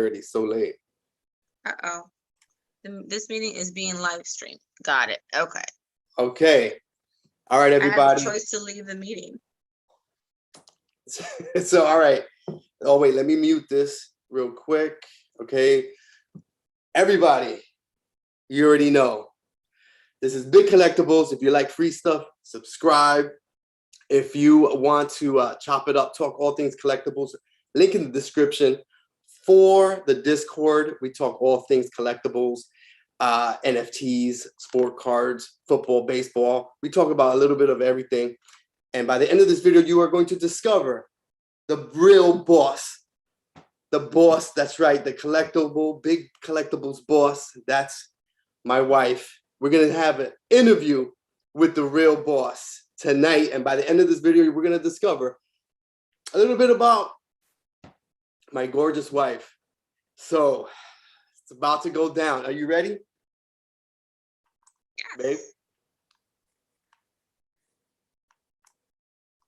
already so late. Uh-oh. This meeting is being live streamed. Got it. Okay. Okay. All right, everybody. I have a choice to leave the meeting. So, all right. Oh, wait, let me mute this real quick. Okay. Everybody, you already know. This is Big Collectibles. If you like free stuff, subscribe. If you want to chop it up, talk all things collectibles, link in the description. For the Discord, we talk all things collectibles, NFTs, sport cards, football, baseball. We talk about a little bit of everything. And by the end of this video, you are going to discover the real boss. The boss, that's right, the collectible, big collectibles boss. That's my wife. We're going to have an interview with the real boss tonight. And by the end of this video, we're going to discover a little bit about my gorgeous wife. So it's about to go down. Are you ready? Yes. Babe?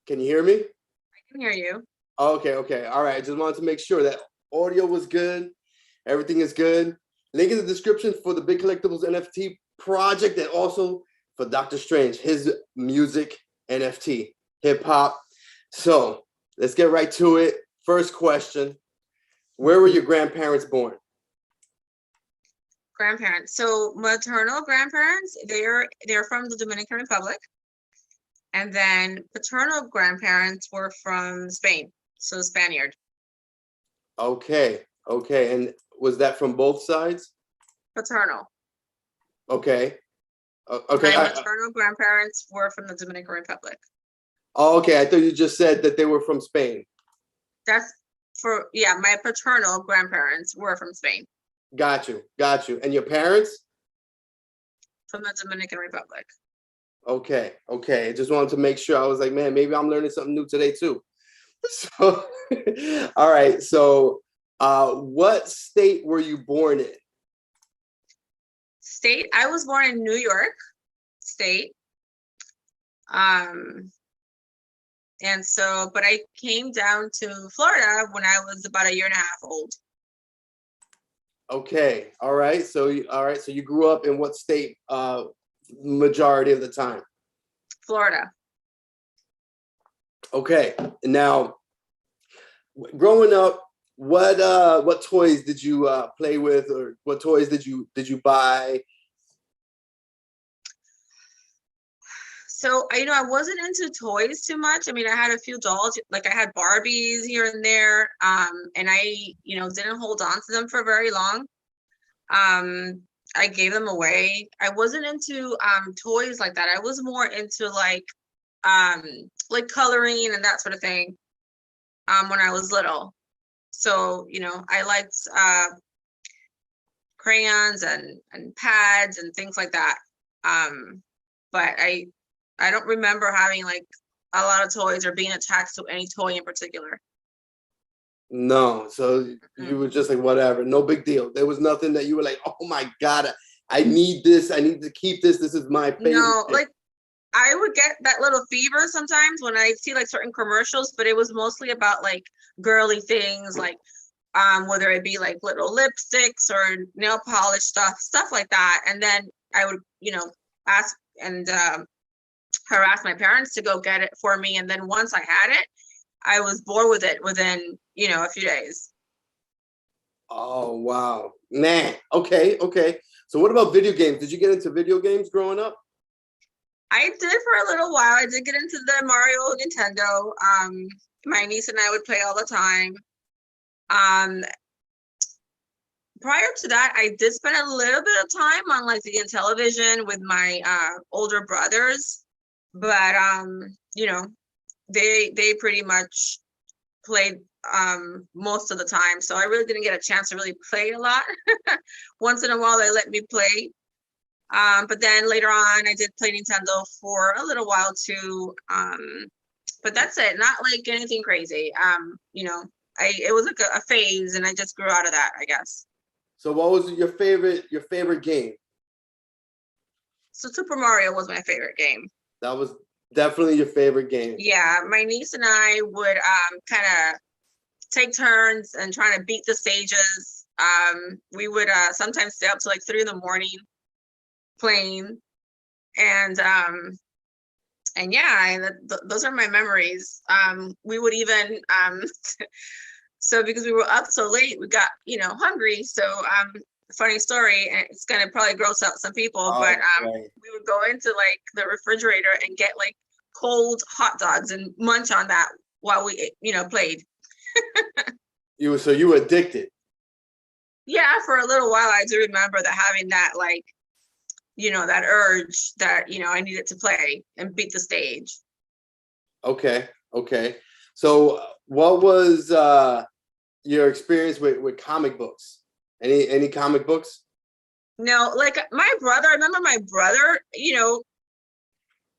Can you hear me? I can hear you. Okay, okay. All right. I just wanted to make sure that audio was good. Everything is good. Link in the description for the Big Collectibles NFT project and also for Dokta Strange, his music NFT, hip hop. So let's get right to it. First question. Where were your grandparents born? Grandparents. So maternal grandparents, they're from the Dominican Republic. And then paternal grandparents were from Spain. So Spaniard. Okay. Okay. And was that from both sides? Paternal. Okay. Okay. My maternal grandparents were from the Dominican Republic. Oh, okay. I thought you just said that they were from Spain. That's yeah, my paternal grandparents were from Spain. Got you. Got you. And your parents? From the Dominican Republic. Okay. Okay. I just wanted to make sure. I was like, man, maybe I'm learning something new today too. So, all right. So, what state were you born in? State? I was born in New York State. And so, but I came down to Florida when I was about a year and a half old. Okay. All right. So, all right. So you grew up in what state? Majority of the time. Florida. Okay. Now, growing up, what toys did you play with, or what toys did you buy? So, I wasn't into toys too much. I mean, I had a few dolls, like I had Barbies here and there, and I, didn't hold on to them for very long. I gave them away. I wasn't into toys like that. I was more into like coloring and that sort of thing when I was little. So, I liked crayons and pads and things like that. But I don't remember having like a lot of toys or being attached to any toy in particular. No, so you were just like, whatever, no big deal. There was nothing that you were like, oh my God, I need this. I need to keep this. This is my favorite. No, like I would get that little fever sometimes when I see like certain commercials, but it was mostly about like girly things, like whether it be like little lipsticks or nail polish stuff like that. And then I would, ask and harass my parents to go get it for me. And then once I had it, I was bored with it within, a few days. Oh, wow. Man. Okay. Okay. So what about video games? Did you get into video games growing up? I did for a little while. I did get into the Mario Nintendo. My niece and I would play all the time. Prior to that, I did spend a little bit of time on like the television with my older brothers, but they pretty much played most of the time, so I really didn't get a chance to really play a lot. Once in a while, they let me play, but then later on, I did play Nintendo for a little while too. But that's it. Not like anything crazy. It was like a phase, and I just grew out of that, I guess. So what was your favorite game? So Super Mario was my favorite game. That was definitely your favorite game. Yeah, my niece and I would kind of take turns and trying to beat the stages. We would sometimes stay up to like 3 in the morning playing, and yeah, those are my memories. We would even so because we were up so late, we got, hungry. So funny story, and it's gonna probably gross out some people, but we would go into like the refrigerator and get like cold hot dogs and munch on that while we played. So you were addicted. Yeah, for a little while I do remember that, having that like that urge that I needed to play and beat the stage. Okay. So what was your experience with comic books? Any comic books? No, like my brother, I remember my brother,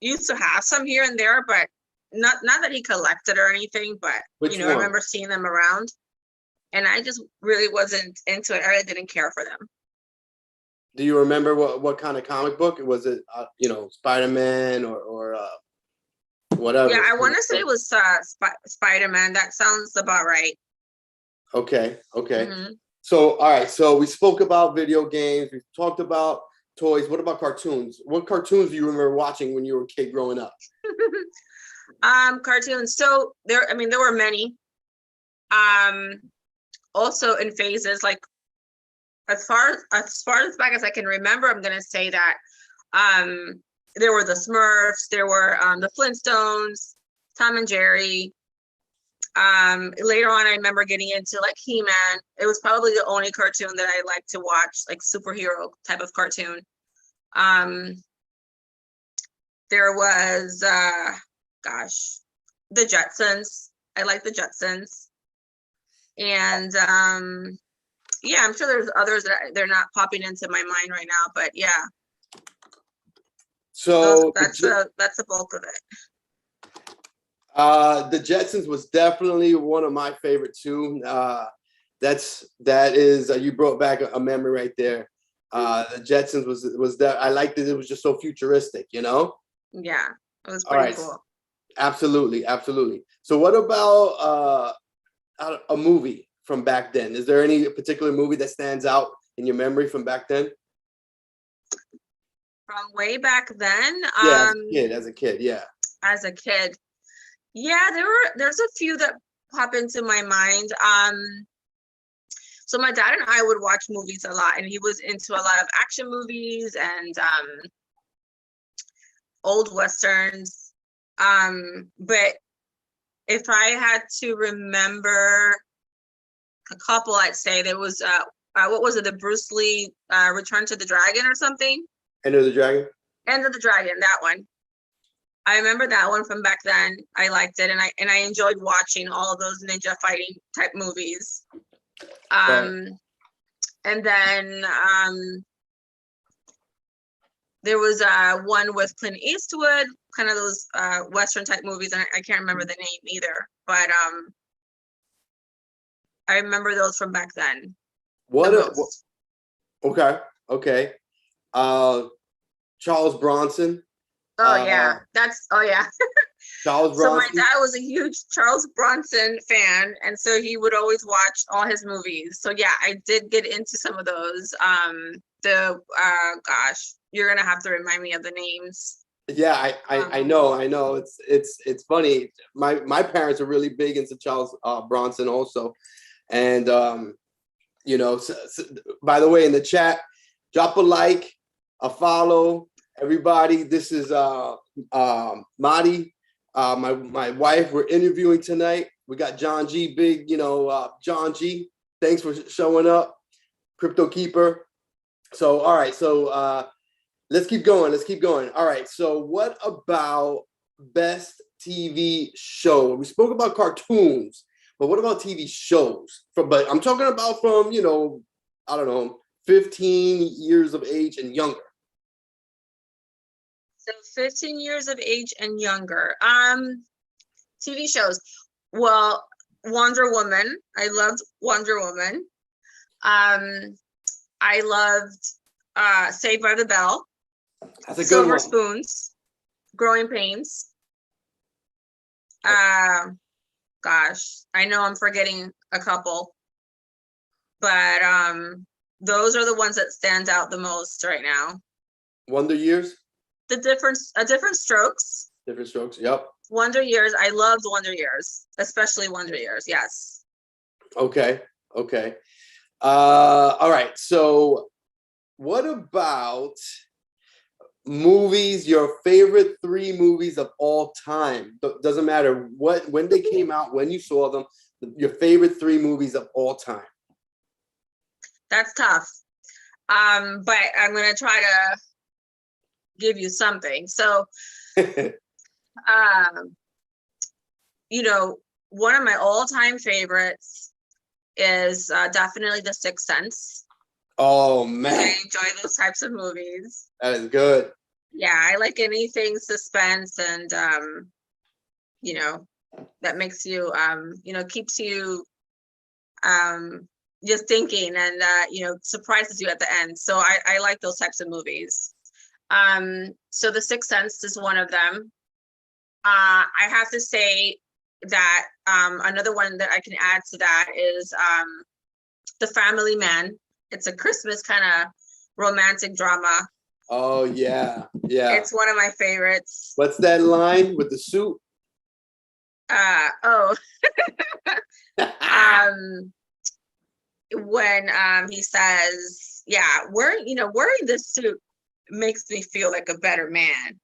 used to have some here and there, but not that he collected or anything, but Which I one? remember seeing them around, and I just really wasn't into it. I really didn't care for them. Do you remember what kind of comic book? Was it Spider-Man or whatever? Yeah, I want to say it was Spider-Man. That sounds about right. Okay. So, all right. So we spoke about video games. We talked about toys. What about cartoons? What cartoons do you remember watching when you were a kid growing up? Cartoons. So there were many. Also in phases, like as far as back as I can remember, I'm gonna say that there were the Smurfs, there were the Flintstones, Tom and Jerry. Later on, I remember getting into like He-Man. It was probably the only cartoon that I liked to watch, like superhero type of cartoon. There was the Jetsons. I like the Jetsons. And yeah, I'm sure there's others that they're not popping into my mind right now, but yeah. So that's the bulk of it. The Jetsons was definitely one of my favorite too. That is you brought back a memory right there. The Jetsons was that I liked it. It was just so futuristic, Yeah, it was pretty cool. Absolutely. So what about a movie from back then? Is there any particular movie that stands out in your memory from back then? From way back then? Yeah, as a kid, yeah. As a kid. Yeah, there's a few that pop into my mind. So my dad and I would watch movies a lot, and he was into a lot of action movies and old westerns. But if I had to remember a couple, I'd say there was what was it, the Bruce Lee Return to the Dragon or something? Enter the Dragon? Enter the Dragon, that one. I remember that one from back then. I liked it, and I enjoyed watching all of those ninja fighting type movies. And then there was one with Clint Eastwood, kind of those Western type movies, and I can't remember the name either, but I remember those from back then. Okay. Charles Bronson. Oh yeah, Charles Bronson. So my dad was a huge Charles Bronson fan, and so he would always watch all his movies. So yeah, I did get into some of those. You're gonna have to remind me of the names. Yeah, I know. It's funny. My parents are really big into Charles Bronson also, and by the way, in the chat, drop a like, a follow, everybody. This is Madi, my wife. We're interviewing tonight. We got John G, big, John G. Thanks for showing up, Crypto Keeper. So all right, so let's keep going. All right, so what about best TV show? We spoke about cartoons, but what about TV shows? But I'm talking about from, I don't know, 15 years of age and younger. So 15 years of age and younger. TV shows. Well, Wonder Woman. I loved Wonder Woman. I loved Saved by the Bell. That's a good Silver one. Spoons. Growing Pains. Gosh, I know I'm forgetting a couple. but those are the ones that stand out the most right now. Wonder Years? Different Strokes. Different Strokes, yep. Wonder Years, I loved Wonder Years, especially Wonder Years, yes. Okay, okay. All right, so what about movies, your favorite 3 movies of all time? Doesn't matter when they came out, when you saw them, your favorite 3 movies of all time. That's tough. But I'm gonna try to give you something. So, you know, one of my all-time favorites is definitely The Sixth Sense. Oh man, I enjoy those types of movies. that is good. Yeah, I like anything suspense and you know, that makes you you know, keeps you just thinking and you know, surprises you at the end. So I like those types of movies. So The Sixth Sense is one of them. I have to say that another one that I can add to that is The Family Man. It's a Christmas kind of romantic drama. Oh yeah, yeah. It's one of my favorites. What's that line with the suit? Oh. When he says, yeah, wearing this suit makes me feel like a better man.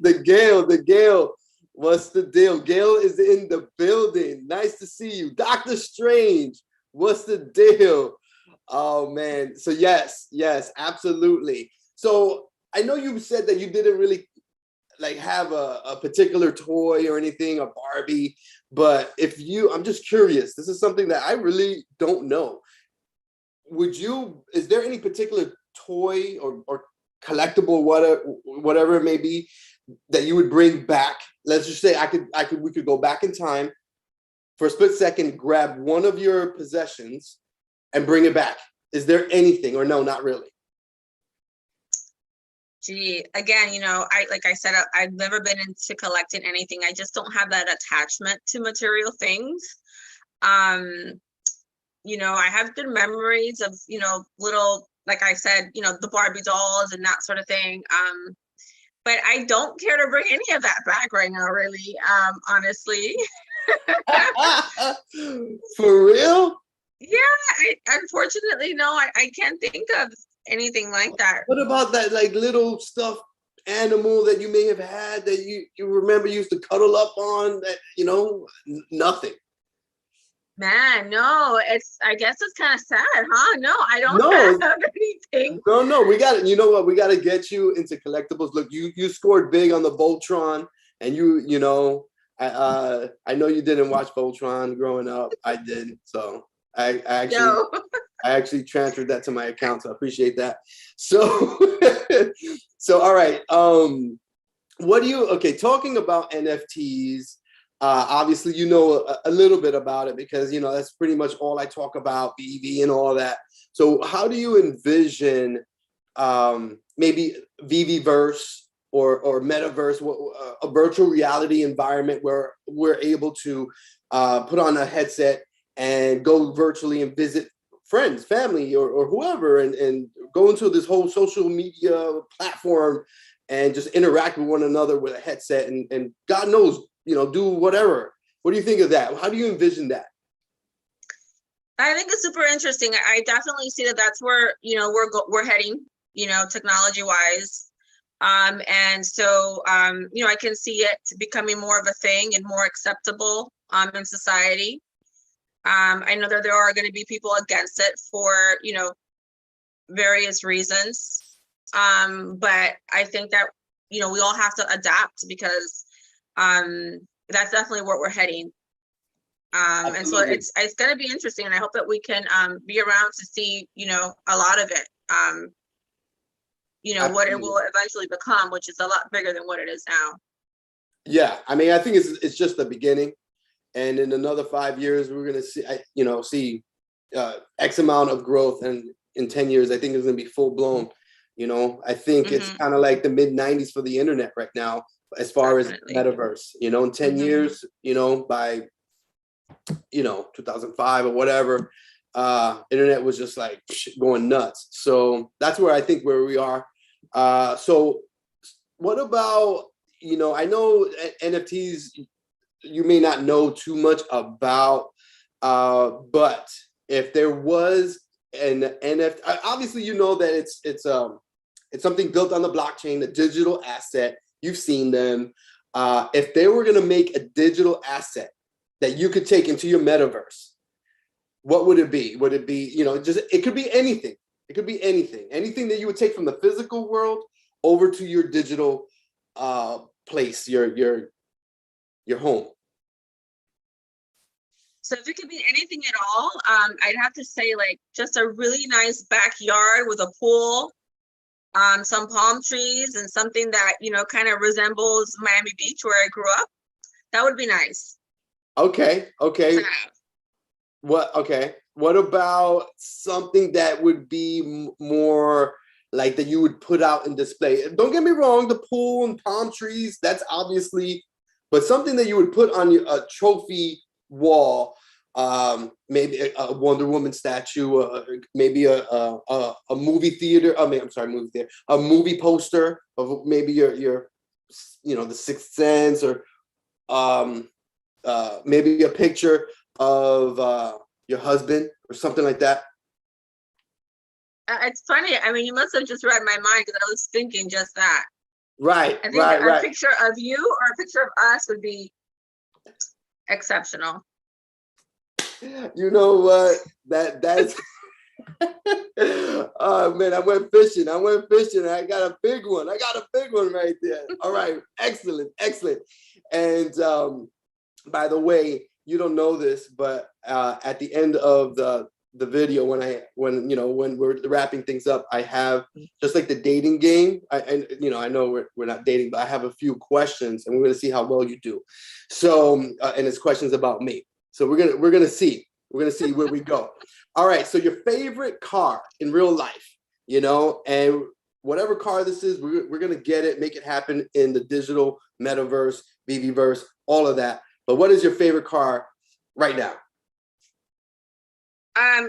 the Gale. What's the deal? Gail is in the building. Nice to see you. Dokta Strange. What's the deal? Oh man. So yes, absolutely. So I know you said that you didn't really like have a particular toy or anything, a Barbie, but I'm just curious, this is something that I really don't know. Is there any particular toy or collectible, whatever it may be, that you would bring back? Let's just say we could go back in time for a split second, grab one of your possessions and bring it back. Is there anything, or no, not really? Gee, again, you know, like I said, I've never been into collecting anything. I just don't have that attachment to material things. You know, I have good memories of, you know, little, like I said, you know, the Barbie dolls and that sort of thing. But I don't care to bring any of that back right now, really, honestly. For real? Yeah, unfortunately, no, I can't think of anything like that. What about that like little stuffed animal that you may have had that you remember you used to cuddle up on, that, you know, nothing? Man, no, I guess it's kind of sad, huh? No, I don't have anything. No, we got it. You know what? We got to get you into collectibles. Look, you scored big on the Voltron, and you know, I know you didn't watch Voltron growing up. I did, so I actually transferred that to my account, so I appreciate that. So, so all right. Talking about NFTs. Obviously, you know a little bit about it because, you know, that's pretty much all I talk about, Veve and all that. So how do you envision maybe Veveverse or Metaverse, a virtual reality environment where we're able to put on a headset and go virtually and visit friends, family, or whoever, and go into this whole social media platform and just interact with one another with a headset and God knows, you know, do whatever. What do you think of that? How do you envision that? I think it's super interesting. I definitely see that that's where, you know, we're heading, you know, technology wise. And so, you know, I can see it becoming more of a thing and more acceptable in society. I know that there are going to be people against it for, you know, various reasons. But I think that, you know, we all have to adapt because that's definitely where we're heading. And so it's going to be interesting, and I hope that we can be around to see, you know, a lot of it. You know, what it will eventually become, which is a lot bigger than what it is now. Yeah, I mean, I think it's just the beginning, and in another 5 years, we're gonna see X amount of growth, and in 10 years, I think it's gonna be full blown. You know, I think it's kind of like the mid-90s for the internet right now, as far as metaverse. You know, in 10 years, you know, by 2005 or whatever, internet was just like going nuts. So that's where I think where we are. So what about, I know NFTs, you may not know too much about, but if there was an NFT, obviously that it's something built on the blockchain, a digital asset. You've seen them. If they were going to make a digital asset that you could take into your metaverse, what would it be? Would it be, it could be anything. It could be anything that you would take from the physical world over to your digital place, your home. So if it could be anything at all, I'd have to say like just a really nice backyard with a pool, some palm trees, and something that, kind of resembles Miami Beach where I grew up. That would be nice. Okay. What about something that would be more like that you would put out and display? Don't get me wrong, the pool and palm trees, that's obviously, but something that you would put on a trophy wall, maybe a Wonder Woman statue, maybe a movie theater. A movie poster of maybe your The Sixth Sense, or maybe a picture of your husband or something like that. It's funny. I mean, you must have just read my mind because I was thinking just that. Right. I think a picture of you or a picture of us would be exceptional. You know what? That's oh man, I went fishing. I got a big one. Right there. All right. Excellent. And by the way, you don't know this, but at the end of the video, when we're wrapping things up, I have just like the dating game. I know we're not dating, but I have a few questions, and we're gonna see how well you do. So, and it's questions about me. So we're gonna see where we go. All right. So your favorite car in real life, and whatever car this is, we're gonna get it, make it happen in the digital metaverse, Veveverse, all of that. But what is your favorite car right now?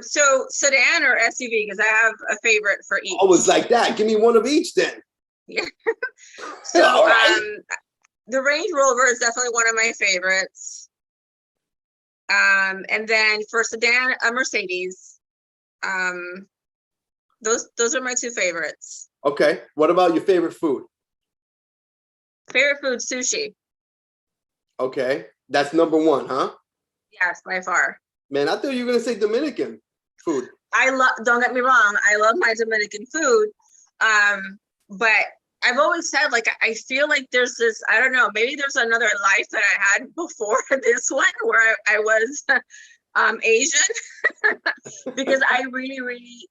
So sedan or SUV, because I have a favorite for each. Oh, it's like that. Give me one of each then. Yeah. So right. The Range Rover is definitely one of my favorites. And then for sedan, a Mercedes. Those are my two favorites. Okay. What about your favorite food? Favorite food, sushi. Okay. That's number one, huh? Yes, by far. Man, I thought you were gonna say Dominican food. Don't get me wrong, I love my Dominican food. But I've always said, like, I feel like there's this, I don't know, maybe there's another life that I had before this one where I was Asian because I really, really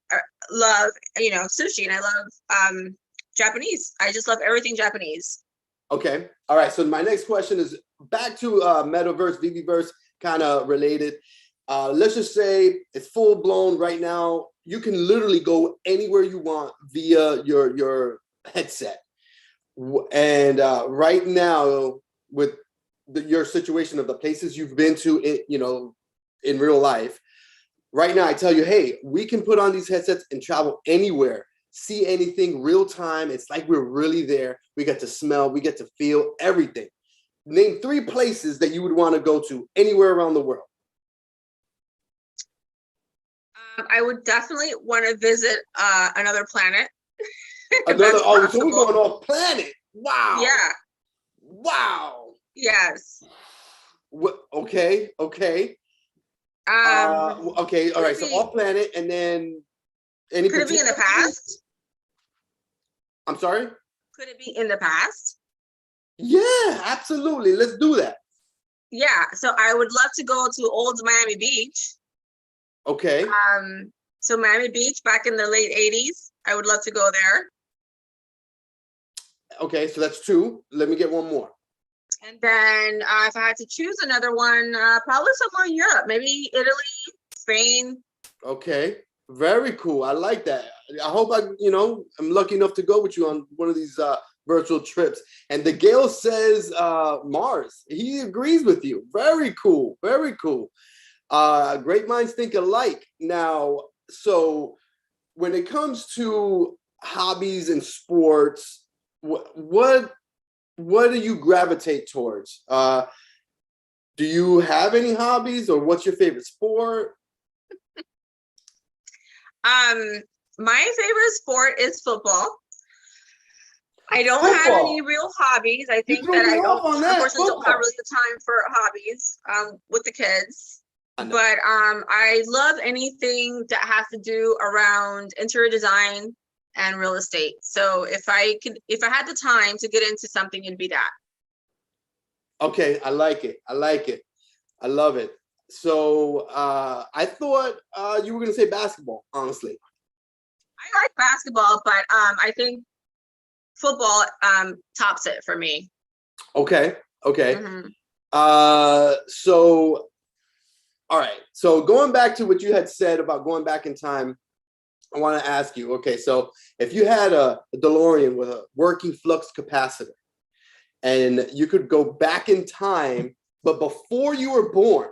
love, sushi, and I love Japanese. I just love everything Japanese. Okay. All right. So my next question is back to Metaverse, Veveverse, kind of related. Let's just say it's full blown right now. You can literally go anywhere you want via your headset. And right now, with your situation of the places you've been to, in real life, right now, I tell you, hey, we can put on these headsets and travel anywhere, see anything real time. It's like we're really there. We get to smell, we get to feel everything. Name 3 places that you would want to go to anywhere around the world. I would definitely want to visit another planet. So we're going off planet. Wow. Yeah. Wow. Yes. Okay. Okay. All right. So off planet, and then any. Could it be in the past? I'm sorry? Could it be in the past? Yeah, absolutely. Let's do that. Yeah. So I would love to go to old Miami Beach. Okay. So Miami Beach back in the late 80s. I would love to go there. Okay, so that's 2. Let me get one more. And then if I had to choose another one, probably somewhere in Europe, maybe Italy, Spain. Okay, very cool. I like that. I hope I'm lucky enough to go with you on one of these virtual trips. And the Gale says Mars. He agrees with you. Very cool. Very cool. Great minds think alike. Now, so when it comes to hobbies and sports, what do you gravitate towards? Do you have any hobbies, or what's your favorite sport? My favorite sport is football. I don't have any real hobbies. I think that I don't, unfortunately, don't have really the time for hobbies with the kids. But I love anything that has to do around interior design and real estate. So if I had the time to get into something, it'd be that. Okay, I like it. I like it. I love it. So I thought you were gonna say basketball, honestly. I like basketball, but I think football tops it for me. Okay. So all right. So going back to what you had said about going back in time, I want to ask you, okay, so if you had a DeLorean with a working flux capacitor and you could go back in time, but before you were born,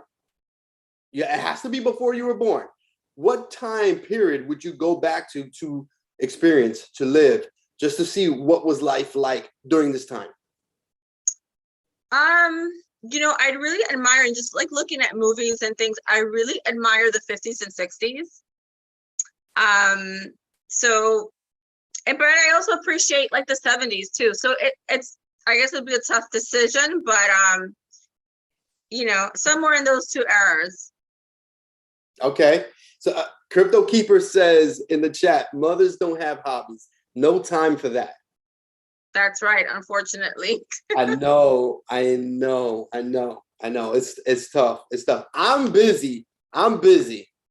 yeah, it has to be before you were born, what time period would you go back to experience, to live, just to see what was life like during this time? You know, I really admire, and just like looking at movies and things, I really admire the 50s and 60s. So, but I also appreciate like the 70s too. So it's, I guess it'd be a tough decision, but you know, somewhere in those two eras. Okay. So Crypto Keeper says in the chat, mothers don't have hobbies. No time for that. That's right, unfortunately. I know. It's tough. It's tough. I'm busy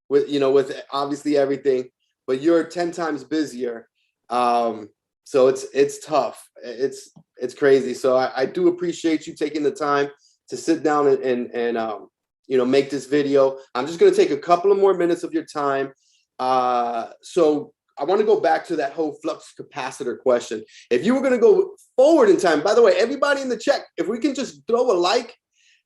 with, you know, with obviously everything, but you're 10 times busier. So it's tough. It's crazy. So I do appreciate you taking the time to sit down and you know, make this video. I'm just going to take a couple of more minutes of your time. So I want to go back to that whole flux capacitor question. If you were going to go forward in time, by the way, everybody in the chat, if we can just throw a like,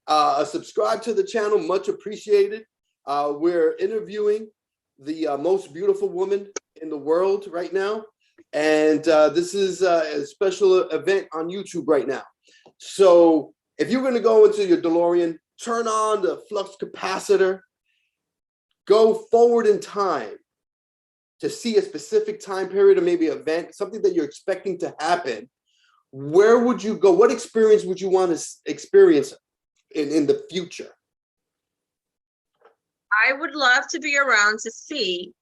a subscribe to the channel, much appreciated. We're interviewing the most beautiful woman in the world right now. And this is a special event on YouTube right now. So if you're going to go into your DeLorean, turn on the flux capacitor, go forward in time to see a specific time period or maybe event, something that you're expecting to happen, where would you go? What experience would you want to experience in the future? I would love to be around to see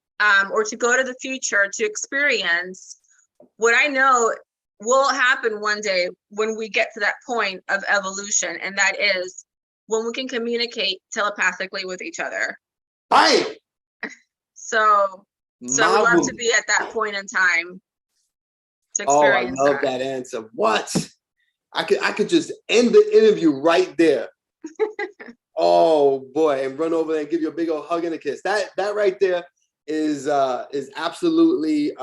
or to go to the future to experience what I know will happen one day when we get to that point of evolution, and that is when we can communicate telepathically with each other. Bam! So I would love to be at that point in time to experience I love that answer. What? I could just end the interview right there. Oh boy, and run over there and give you a big old hug and a kiss. That right there is absolutely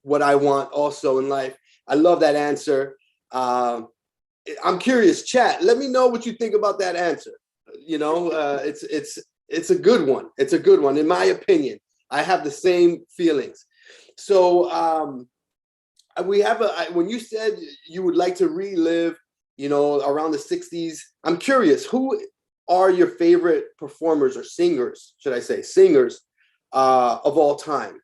what I want also in life. I love that answer. I'm curious, chat. Let me know what you think about that answer. You know, it's a good one. It's a good one, in my opinion. I have the same feelings. So we have when you said you would like to relive, you know, around the 60s, I'm curious, who are your favorite performers or singers, should I say, singers of all time?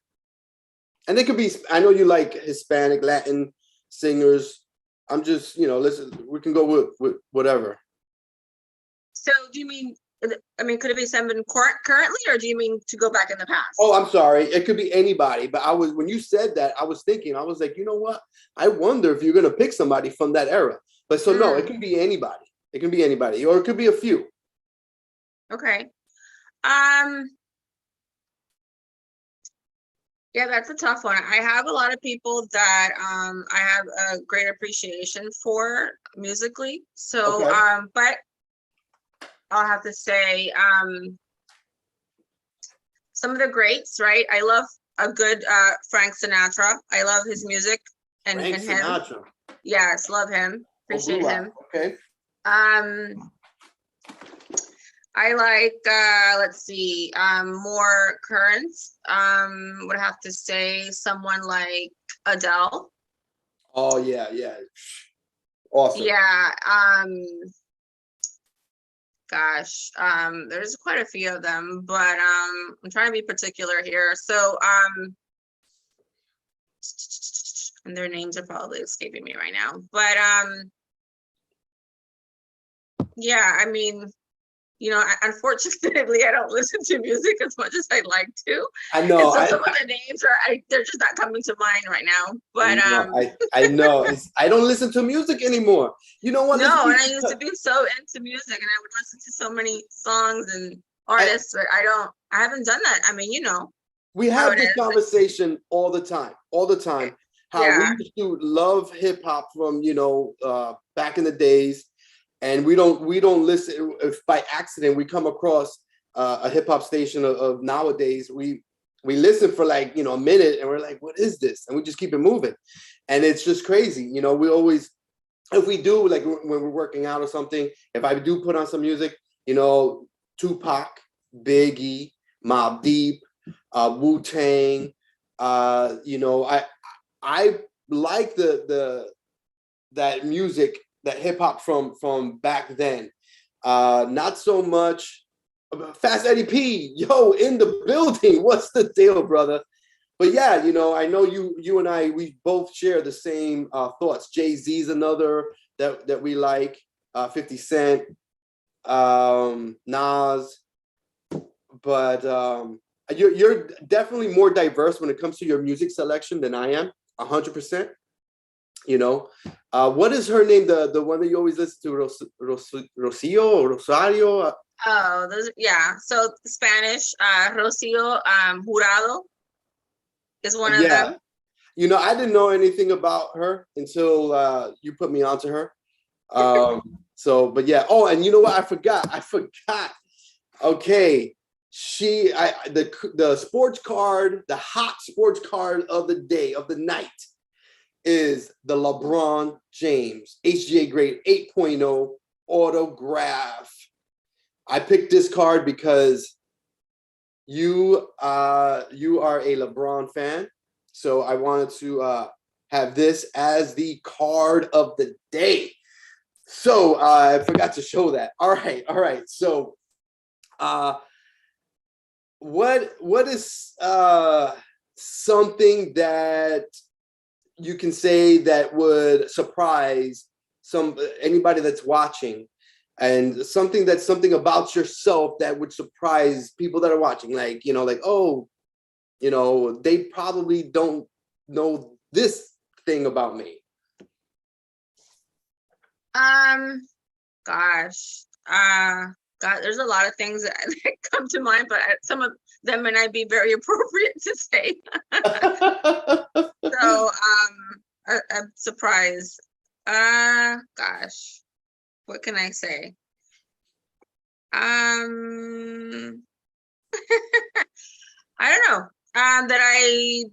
And they could be, I know you like Hispanic, Latin singers. I'm just, you know, listen, we can go with whatever. So do you mean, I mean, could it be someone currently, or do you mean to go back in the past? Oh, I'm sorry. It could be anybody. But when you said that, I was thinking, I was like, you know what? I wonder if you're going to pick somebody from that era. But so no, it can be anybody. It can be anybody, or it could be a few. Okay. Yeah, that's a tough one. I have a lot of people that I have a great appreciation for musically. So, okay. But I'll have to say some of the greats, right? I love a good Frank Sinatra. I love his music and him. Yes, love him. Oh, Appreciate Blue Eye. him. Okay. I like let's see, more current. Would have to say someone like Adele. Oh yeah, yeah. Awesome. Yeah, gosh, there's quite a few of them, but I'm trying to be particular here. So and their names are probably escaping me right now. But yeah, I mean, you know, unfortunately, I don't listen to music as much as I'd like to. I know. And so some of the names are, they're just not coming to mind right now. But I know. I don't listen to music anymore. You know what? no, and I used to be so into music, and I would listen to so many songs and artists, but I haven't done that. I mean, you know, We have this conversation all the time, how we used to love hip hop from, you know, back in the days, and we don't listen. If by accident we come across a hip hop station of nowadays, we listen for like, you know, a minute, and we're like, what is this? And we just keep it moving, and it's just crazy. You know, we always, if we do, like when we're working out or something, if I do put on some music, you know, Tupac, Biggie, Mobb Deep, Wu-Tang, you know, I like that music, that hip hop from back then. Not so much Fast Eddie P, yo, in the building. What's the deal, brother? But yeah, you know, I know you and I, we both share the same thoughts. Jay-Z's another that we like, 50 Cent, Nas, but you're definitely more diverse when it comes to your music selection than I am, 100%. You know, what is her name? The one that you always listen to, Rocio or Rosario? Oh, those, yeah. So Spanish, Rocio Jurado is one of them. You know, I didn't know anything about her until you put me onto her. So, but yeah. Oh, and you know what? I forgot. Okay. The sports card, the hot sports card of the day, of the night, is the LeBron James HGA Grade 8.0 autograph. I picked this card because you are a LeBron fan, so I wanted to have this as the card of the day. So I forgot to show that. All right. So what is something that you can say that would surprise anybody that's watching, and something about yourself that would surprise people that are watching, like, you know, like, oh, you know, they probably don't know this thing about me? Gosh, God, there's a lot of things that come to mind, but some of them may not be very appropriate to say. So, I'm surprised. Gosh, what can I say? I don't know. That I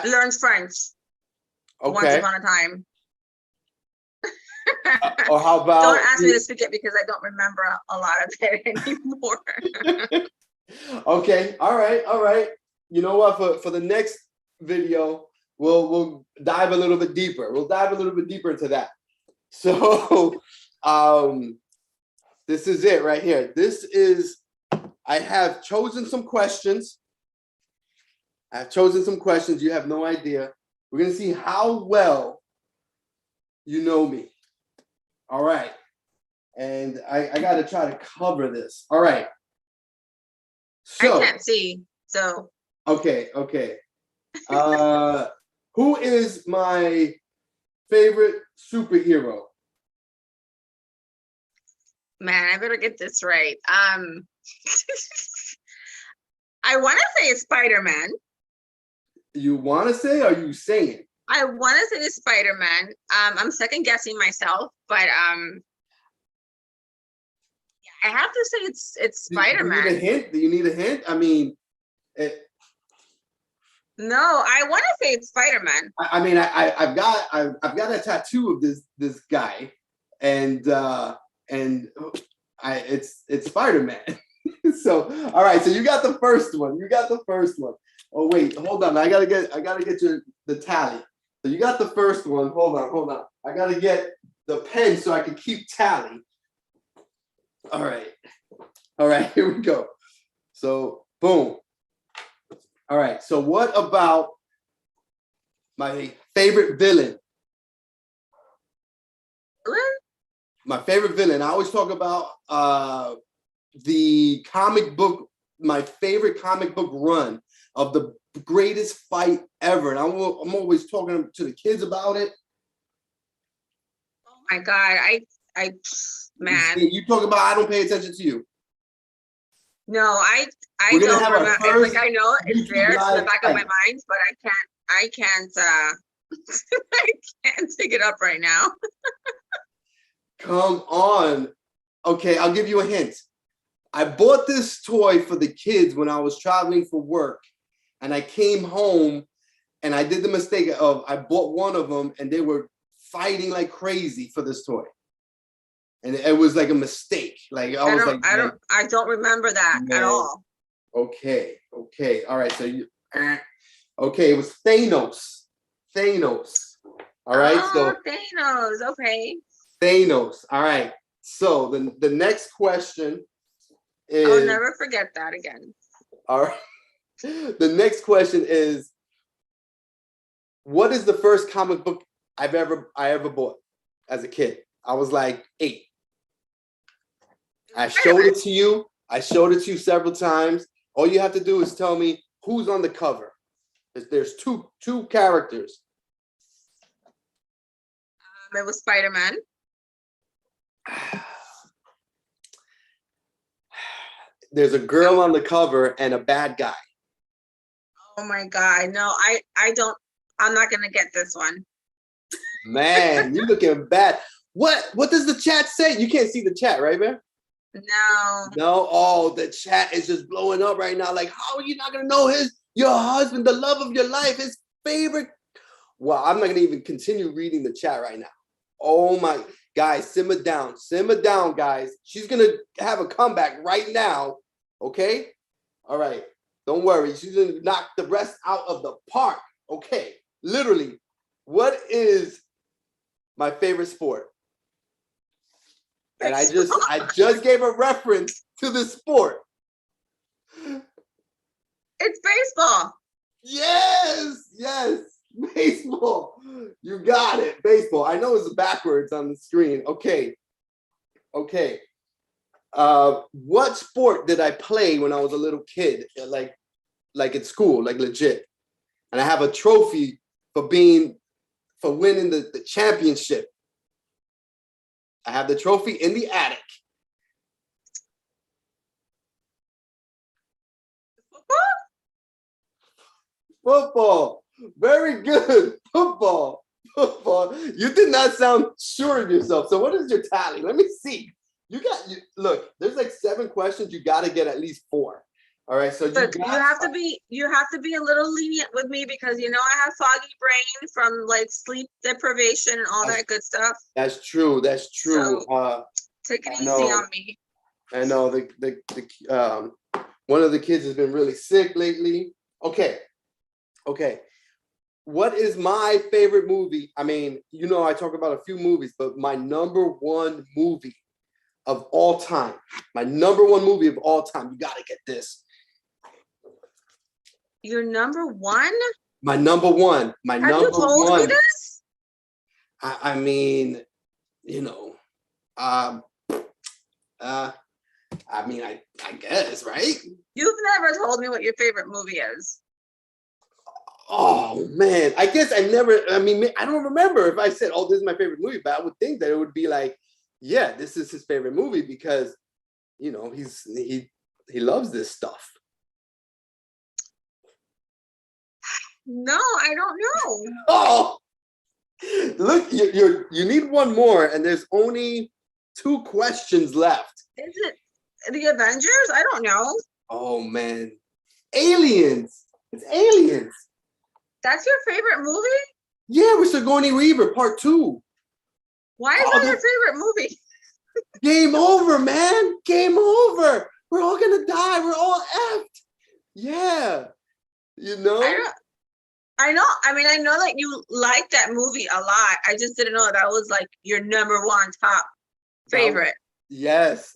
learned French once upon a time. Or how about, don't ask me to speak it because I don't remember a lot of it anymore. Okay, all right. You know what? For the next video, we'll dive a little bit deeper. We'll dive a little bit deeper into that. So, this is it right here. I have chosen some questions. You have no idea. We're gonna see how well you know me. All right. And I got to try to cover this. All right. So, I can't see. So. Okay. Who is my favorite superhero? Man, I better get this right. I want to say it's Spider-Man. You want to say, or are you saying? I want to say it's Spider-Man. I'm second guessing myself, but I have to say it's Spider-Man. Do you need a hint? I mean, No, I want to say it's Spider-Man. I mean, I've got a tattoo of this guy, and it's Spider-Man. So all right, so you got the first one. You got the first one. Oh wait, hold on. I gotta get the tally. So you got the first one. Hold on. I gotta get the pen so I can keep tally. All right, here we go. So boom. All right, so what about my favorite villain? My favorite villain. I always talk about the comic book, my favorite comic book run of the greatest fight ever. And I'm always talking to the kids about it. Oh my God. Man. You talk about, I don't pay attention to you. No, I don't remember. Like, I know it's there in the back of my mind, but I can't take it up right now. Come on. Okay, I'll give you a hint. I bought this toy for the kids when I was traveling for work, and I came home and I did the mistake of, I bought one of them and they were fighting like crazy for this toy. And it was like a mistake. Like I don't remember that at all. Okay. All right. So okay, it was Thanos. All right. Oh, so Thanos. Okay. Thanos. All right. So the next question is, I'll never forget that again. All right. The next question is, what is the first comic book I ever bought as a kid? I was like 8. I showed it to you several times. All you have to do is tell me who's on the cover. There's two characters. It was Spider-Man. There's a girl on the cover and a bad guy. Oh my God. No, I'm not gonna get this one. Man, you looking bad. What does the chat say? You can't see the chat, right, man? No. Oh, the chat is just blowing up right now. Like, how are you not gonna know your husband, the love of your life, his favorite? Well, I'm not gonna even continue reading the chat right now. Oh my, guys, simmer down, guys. She's gonna have a comeback right now. Okay, all right. Don't worry. She's gonna knock the rest out of the park. Okay, literally. What is my favorite sport? And I just gave a reference to the sport. It's baseball. Yes, baseball. You got it, baseball. I know it's backwards on the screen. Okay. What sport did I play when I was a little kid? Like at school, like legit. And I have a trophy for winning the championship. I have the trophy in the attic. Football. Very good. Football. You did not sound sure of yourself. So what is your tally? Let me see. Look, there's like 7 questions. You got to get at least 4. All right. So you have to be a little lenient with me because I have foggy brain from like sleep deprivation and all that good stuff. That's true. So, take it easy on me. I know the one of the kids has been really sick lately. Okay. What is my favorite movie? I mean, I talk about a few movies, but my number one movie of all time. You gotta get this. Your number one? My number one. Have you told me this? I mean, I guess, right? You've never told me what your favorite movie is. Oh man, I guess I don't remember if I said, oh, this is my favorite movie, but I would think that it would be like, yeah, this is his favorite movie because, he loves this stuff. No, I don't know. Oh, look, you need one more, and there's only 2 questions left. Is it the Avengers? I don't know. Oh man, Aliens. It's Aliens. That's your favorite movie? Yeah, with Sigourney Weaver, part 2. Why is that your favorite movie? Game over, man. Game over. We're all gonna die. We're all effed. Yeah. You know? I know. I mean, I know that you like that movie a lot. I just didn't know that was like your #1 top favorite. Yes.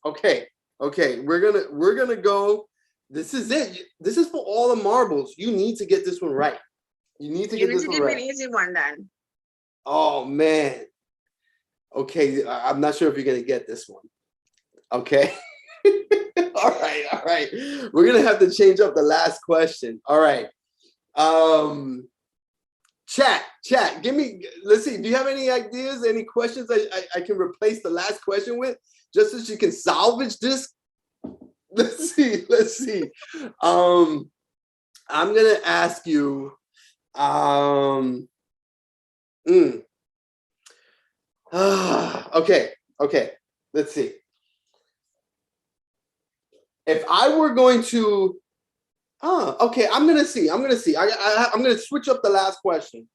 Okay. We're gonna go. This is it. This is for all the marbles. You need to get this one right. You need to You get need this to one give me right. an easy one then. Oh man. Okay, I'm not sure if you're gonna get this one. Okay. All right. We're gonna have to change up the last question. All right. Chat. Give me. Let's see. Do you have any ideas? Any questions I can replace the last question with, just so you can salvage this? Let's see. I'm gonna ask you. Okay. Let's see. If I were going to, okay, I'm gonna see. I'm gonna switch up the last question.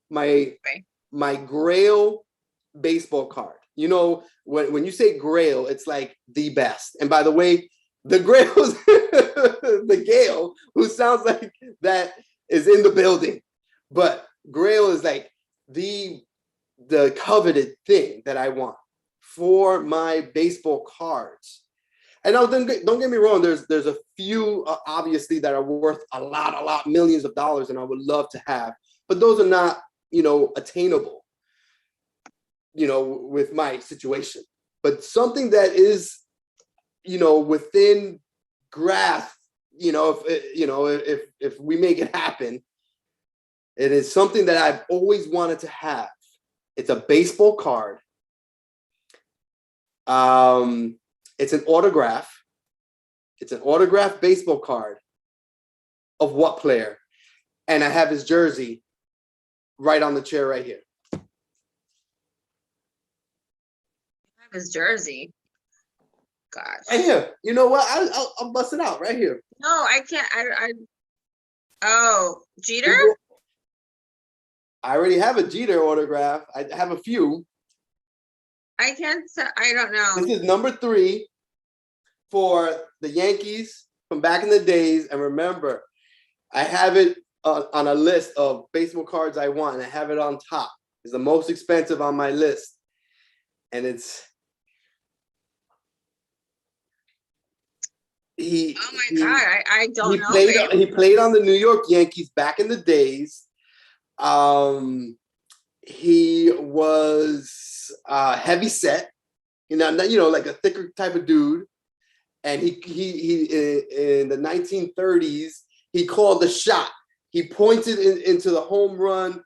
My Grail baseball card. You know, when you say Grail, it's like the best. And by the way, the Grail's the Gale, who sounds like that, is in the building. But Grail is like the coveted thing that I want for my baseball cards. And now, don't get me wrong. There's a few obviously that are worth a lot, millions of dollars, and I would love to have. But those are not, attainable, with my situation. But something that is, within grasp, if we make it happen, it is something that I've always wanted to have. It's a baseball card. It's an autograph. It's an autographed baseball card of what player? And I have his jersey right on the chair right here. His jersey. Gosh. Right here. You know what? I'll bust it out right here. No, I can't. Oh, Jeter? I already have a Jeter autograph. I have a few. I can't say. I don't know. This is number 3 for the Yankees from back in the days. And remember, I have it on a list of baseball cards I want. And I have it on top. It's the most expensive on my list. And it's... Oh my God, I don't know. He played on the New York Yankees back in the days. He was heavy set, like a thicker type of dude. And he in the 1930s, he called the shot. He pointed into the home run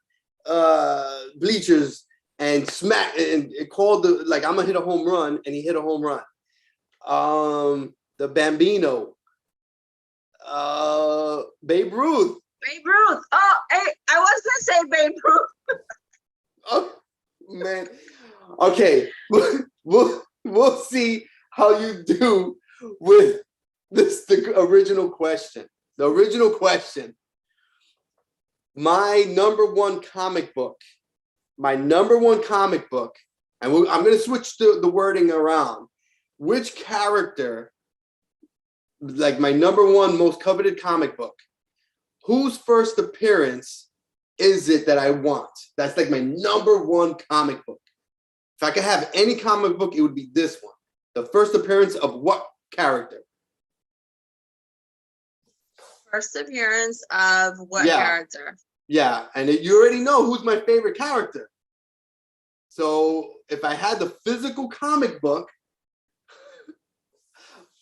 bleachers and smacked, and it called I'm gonna hit a home run, and he hit a home run. The Bambino, Babe Ruth. Babe Ruth. Oh, hey, I was gonna say Babe Ruth. Oh man. Okay, we'll see how you do with the original question. The original question. My number one comic book, and I'm going to switch the wording around. Which character, like my number one most coveted comic book, whose first appearance is it that I want? That's like my number one comic book. If I could have any comic book, it would be this one. The first appearance of what character? First appearance of what character? Yeah, and you already know who's my favorite character. So if I had the physical comic book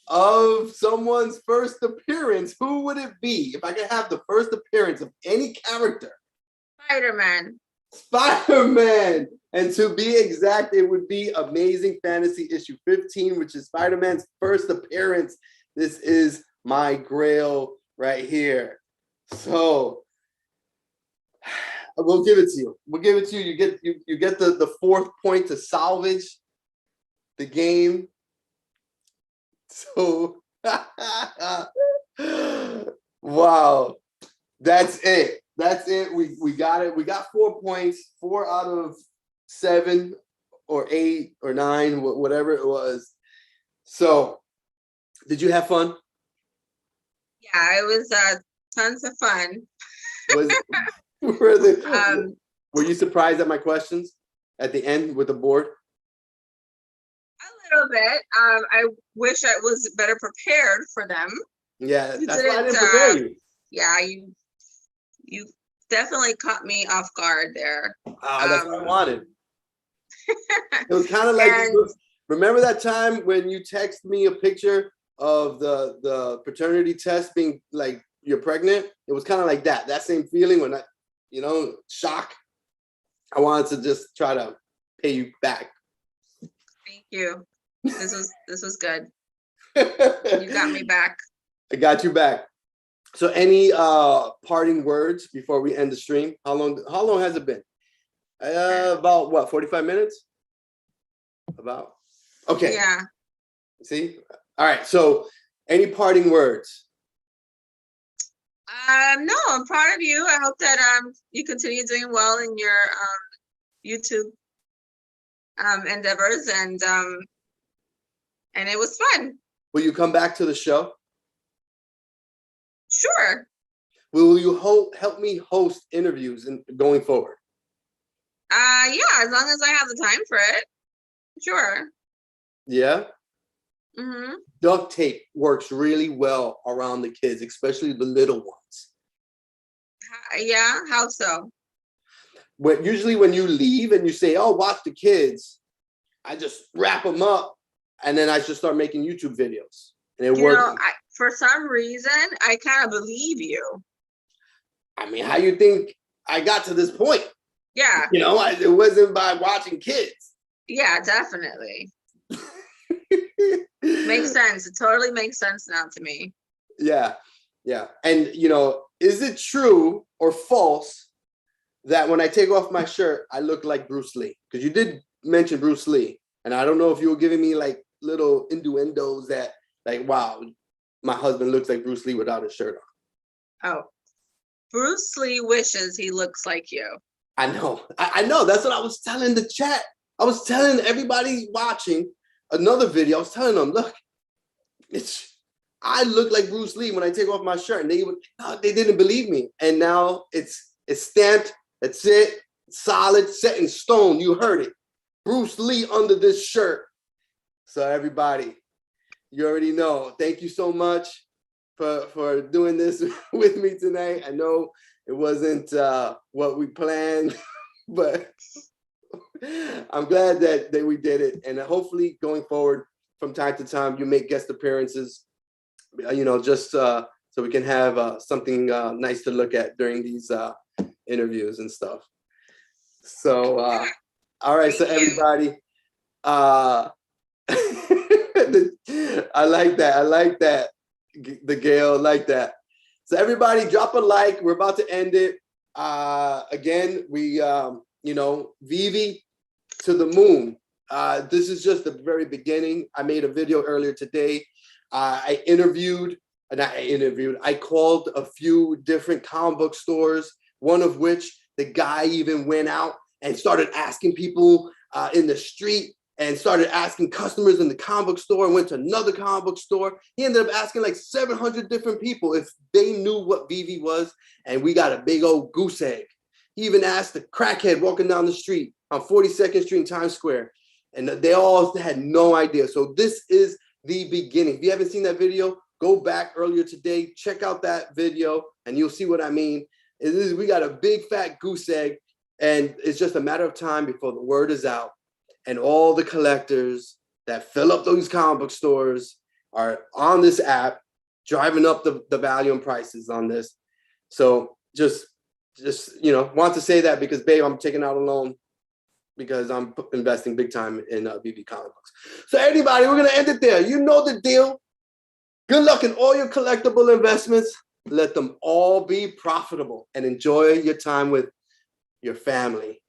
of someone's first appearance, who would it be? If I could have the first appearance of any character. Spider-Man. Spider-Man. And to be exact, it would be Amazing Fantasy issue 15, which is Spider-Man's first appearance. This is my grail right here. So we'll give it to you. You get the 4th point to salvage the game. So Wow. That's it. That's it. We got it. We got 4 points, 4 out of 7 or 8 or 9, whatever it was. So, did you have fun? Yeah, it was tons of fun. Was were you surprised at my questions at the end with the board? A little bit. I wish I was better prepared for them. Yeah, You that's why I didn't. didn't prepare you. Yeah, you definitely caught me off guard there. That's what I wanted. It was kind of like, and remember that time when you texted me a picture of the paternity test being like you're pregnant? It was kind of like that same feeling when I, shock. I wanted to just try to pay you back. Thank you. This was good. You got me back. I got you back. So any parting words before we end the stream? How long has it been? About what, 45 minutes? About. Okay. Yeah. See? All right. So any parting words? No, I'm proud of you. I hope that you continue doing well in your YouTube endeavors, and it was fun. Will you come back to the show? Sure. Will you help me host interviews going forward? Yeah, as long as I have the time for it. Sure. Yeah. Mm-hmm. Duct tape works really well around the kids, especially the little ones. Yeah, how so? Usually when you leave and you say, "Oh, watch the kids," I just wrap them up, and then I just start making YouTube videos, and it works. For some reason, I kind of believe you. I mean, how you think I got to this point? Yeah. It wasn't by watching kids. Yeah, definitely. Makes sense. It totally makes sense now to me. Yeah. Yeah. And, is it true or false that when I take off my shirt, I look like Bruce Lee? Because you did mention Bruce Lee. And I don't know if you were giving me like little innuendos that like, wow, my husband looks like Bruce Lee without his shirt on. Oh, Bruce Lee wishes he looks like you. I know. I know. That's what I was telling the chat. I was telling everybody watching another video. I was telling them, look, I look like Bruce Lee when I take off my shirt. And they didn't believe me. And now it's stamped. That's it. Solid, set in stone. You heard it. Bruce Lee under this shirt. So everybody, you already know. Thank you so much for doing this with me tonight. I know it wasn't what we planned, but I'm glad that we did it. And hopefully going forward, from time to time, you make guest appearances, just so we can have something nice to look at during these interviews and stuff. So, all right. So everybody, I like that. I like that. The Gail like that. So everybody drop a like. We're about to end it. Again, we, Veve to the moon. This is just the very beginning. I made a video earlier today. I called a few different comic book stores, one of which the guy even went out and started asking people in the street and started asking customers in the comic book store and went to another comic book store. He ended up asking like 700 different people if they knew what Veve was, and we got a big old goose egg. He even asked the crackhead walking down the street on 42nd Street in Times Square, and they all had no idea. So this is the beginning. If you haven't seen that video, go back earlier today, check out that video, and you'll see what I mean. We got a big fat goose egg, and it's just a matter of time before the word is out. And all the collectors that fill up those comic book stores are on this app, driving up the value and prices on this. So just want to say that because, babe, I'm taking out a loan because I'm investing big time in Veve comic books. So anybody, we're going to end it there. You know the deal. Good luck in all your collectible investments. Let them all be profitable and enjoy your time with your family.